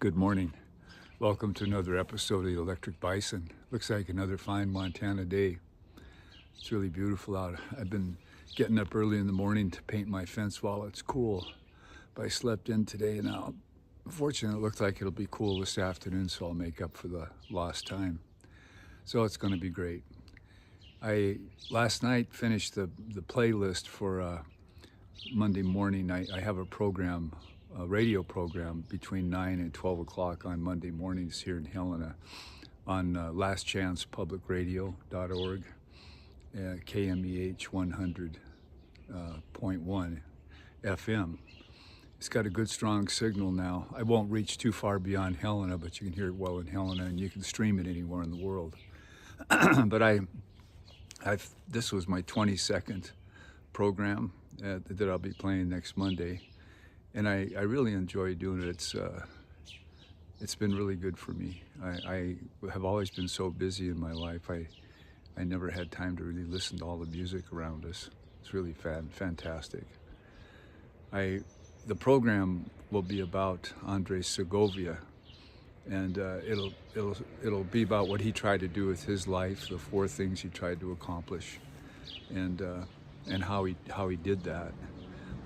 Good morning. Welcome to another episode of the Electric Bison. Looks like another fine Montana day. It's really beautiful out. I've been getting up early in the morning to paint my fence while it's cool. But I slept in today and now, unfortunately, it looked like it'll be cool this afternoon, so I'll make up for the lost time. So it's going to be great. I last night finished the playlist for Monday morning. I have a program, a radio program between 9 and 12 o'clock on Monday mornings here in Helena on lastchancepublicradio.org, KMEH 100.1 FM. It's got a good strong signal now. I won't reach too far beyond Helena, but you can hear it well in Helena, and you can stream it anywhere in the world. But this was my 22nd program that I'll be playing next Monday, and I really enjoy doing it. It's been really good for me. I have always been so busy in my life. I never had time to really listen to all the music around us. It's really fantastic. The program will be about Andres Segovia, and it'll be about what he tried to do with his life, the 4 things he tried to accomplish, and how he did that.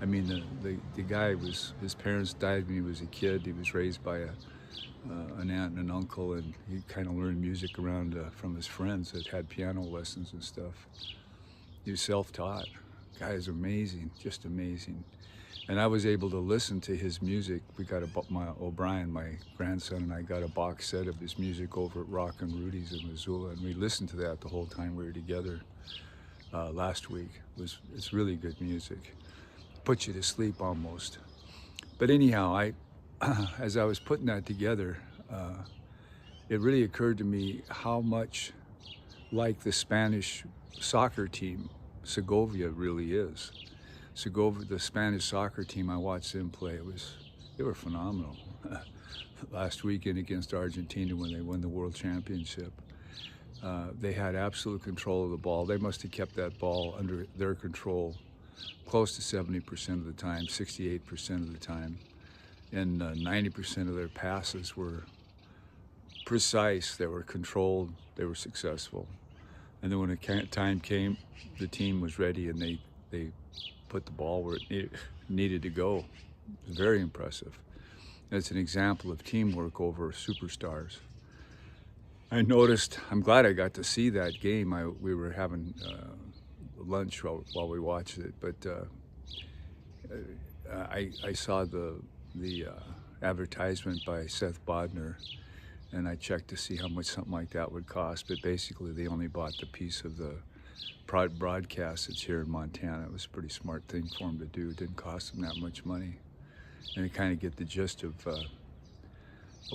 I mean, the guy his parents died when he was a kid. He was raised by an aunt and an uncle, and he kind of learned music around from his friends that had piano lessons and stuff. He was self-taught. Guy is amazing, just amazing. And I was able to listen to his music. We got O'Brien, my grandson, and I got a box set of his music over at Rock and Rudy's in Missoula, and we listened to that the whole time we were together last week. It's really good music. Puts you to sleep almost. But anyhow, as I was putting that together, it really occurred to me how much like the Spanish soccer team Segovia really is. Segovia, the Spanish soccer team, I watched them play. They were phenomenal. Last weekend against Argentina when they won the World Championship. They had absolute control of the ball. They must have kept that ball under their control close to 70% of the time, 68% of the time. And 90% of their passes were precise, they were controlled, they were successful. And then when the time came, the team was ready and they put the ball where it needed to go. It was very impressive. And it's an example of teamwork over superstars. I noticed, I'm glad I got to see that game. We were having lunch while we watched it, but I saw the advertisement by Seth Bodner, and I checked to see how much something like that would cost, but basically they only bought the piece of the broadcast that's here in Montana. It was a pretty smart thing for them to do. It didn't cost them that much money, and to kind of get the gist of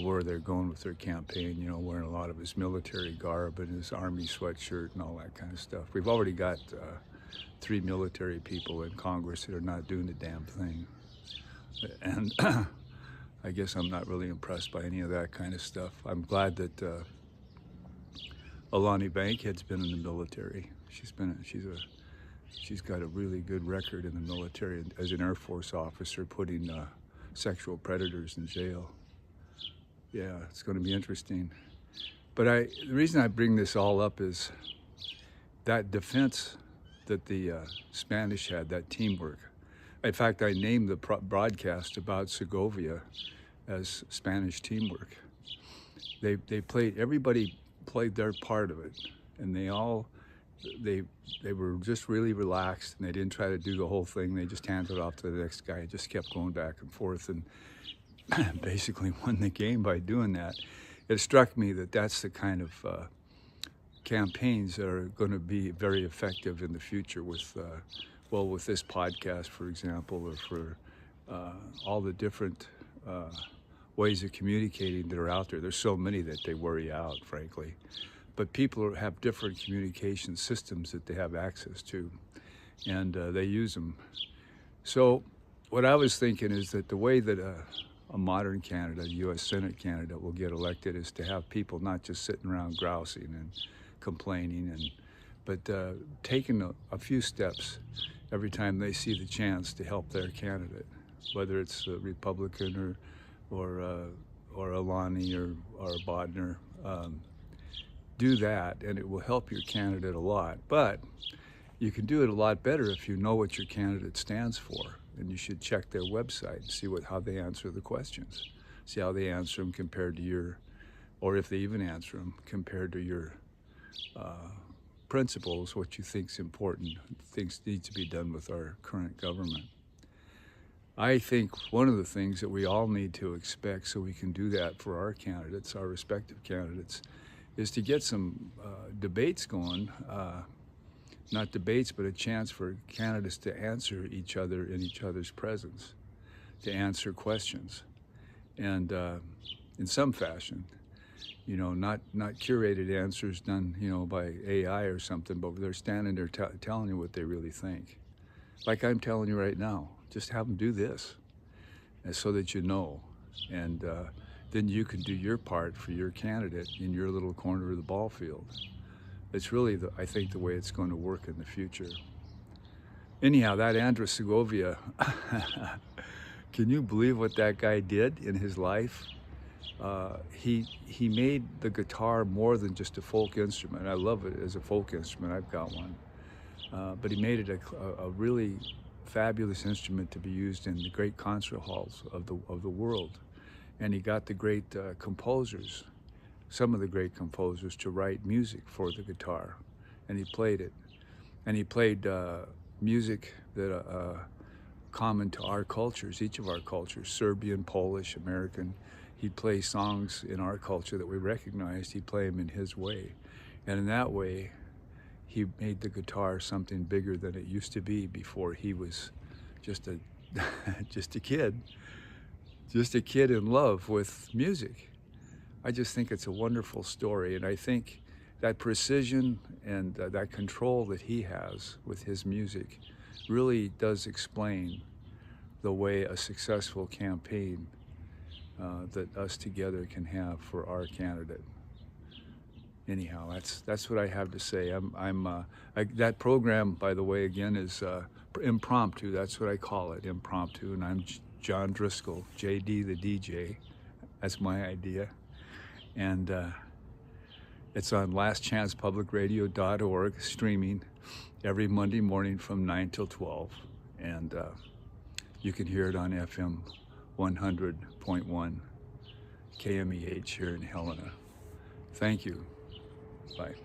where they're going with their campaign, you know, wearing a lot of his military garb and his army sweatshirt and all that kind of stuff. We've already got 3 military people in Congress that are not doing the damn thing. And I guess I'm not really impressed by any of that kind of stuff. I'm glad that Alani Bankhead's been in the military. She's got a really good record in the military as an Air Force officer, putting sexual predators in jail. Yeah, it's going to be interesting. But the reason I bring this all up is that defense that the Spanish had, that teamwork. In fact, I named the broadcast about Segovia as Spanish teamwork. Everybody played their part of it, and they were just really relaxed, and they didn't try to do the whole thing. They just handed it off to the next guy. It just kept going back and forth, and basically won the game by doing that. It struck me that that's the kind of campaigns that are going to be very effective in the future with this podcast, for example, or for all the different ways of communicating that are out there. There's so many that they worry out, frankly. But people have different communication systems that they have access to, and they use them. So what I was thinking is that the way that a modern candidate, a U.S. Senate candidate, will get elected is to have people not just sitting around grousing and complaining, but taking a few steps every time they see the chance to help their candidate, whether it's a Republican or Alani or Bodner. Do that, and it will help your candidate a lot. But you can do it a lot better if you know what your candidate stands for, and you should check their website and see how they answer the questions. See how they answer them compared to your, or if they even answer them compared to your principles, what you think's important, things need to be done with our current government. I think one of the things that we all need to expect so we can do that for our candidates, our respective candidates, is to get some debates going, not debates, but a chance for candidates to answer each other in each other's presence, to answer questions, and in some fashion, you know, not curated answers done, you know, by AI or something, but they're standing there telling you what they really think. Like I'm telling you right now, just have them do this, and so that you know, and then you can do your part for your candidate in your little corner of the ball field. It's really, I think, the way it's going to work in the future. Anyhow, that Andres Segovia, can you believe what that guy did in his life? He made the guitar more than just a folk instrument. I love it as a folk instrument. I've got one. But he made it a really fabulous instrument to be used in the great concert halls of the world. And he got the great composers, some of the great composers, to write music for the guitar, and he played it. And he played music that common to our cultures, each of our cultures, Serbian, Polish, American. He'd play songs in our culture that we recognized. He'd play them in his way, and in that way, he made the guitar something bigger than it used to be before he was just a just a kid in love with music. I just think it's a wonderful story, and I think that precision and that control that he has with his music really does explain the way a successful campaign that us together can have for our candidate. Anyhow, that's what I have to say. That program, by the way, again, is impromptu. That's what I call it, impromptu. And I'm John Driscoll, JD the DJ. That's my idea. And it's on lastchancepublicradio.org, streaming every Monday morning from 9 till 12. And you can hear it on FM 100.1 KMEH here in Helena. Thank you. Bye.